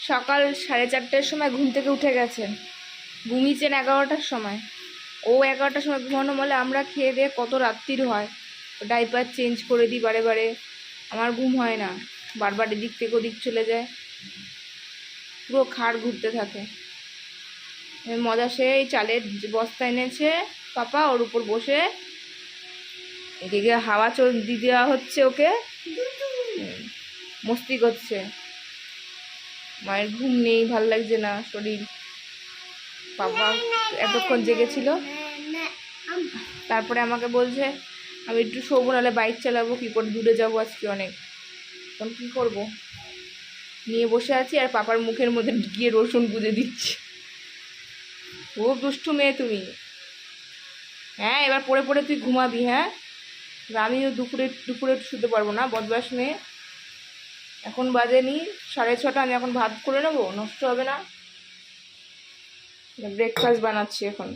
সকাল 4:30টার সময় ঘুম থেকে উঠে গেছেন, ঘুমিয়েছেন 11টার সময়। ও 11টার সময় ঘুমানো বলে আমরা খেয়ে দিয়ে কত রাত্রির হয়, ডাইপার চেঞ্জ করে দিই বারে বারে। আমার ঘুম হয় না, বারবার এদিক থেকে ওদিক চলে যায়, পুরো খাড় ঘুরতে থাকে। মজা সেই চালের বস্তা এনেছে পাপা, ওর উপর বসে এদিকে হাওয়া দিয়ে দেওয়া হচ্ছে, ওকে মস্তি করছে। মায়ের ঘুম নেই, ভাল লাগছে না শরীর। পাপা এতক্ষণ জেগেছিল, তারপরে আমাকে বলছে আমি একটু শোবো, নাহলে বাইক চালাবো কী করে, দূরে যাবো আজকে অনেক। তখন কী করবো, নিয়ে বসে আছি আর পাপার মুখের মধ্যে গিয়ে রসুন গুঁজে দিচ্ছি। খুব দুষ্টু মেয়ে তুমি। হ্যাঁ, এবার পড়ে পড়ে তুই ঘুমাবি। হ্যাঁ, আমিও দুপুরে শুতে পারবো না, বদমাস মেয়ে। এখন বাজেনি 6:30, আমি এখন ভাত করে নেবো, নষ্ট হবে না। ব্রেকফাস্ট বানাচ্ছি এখন।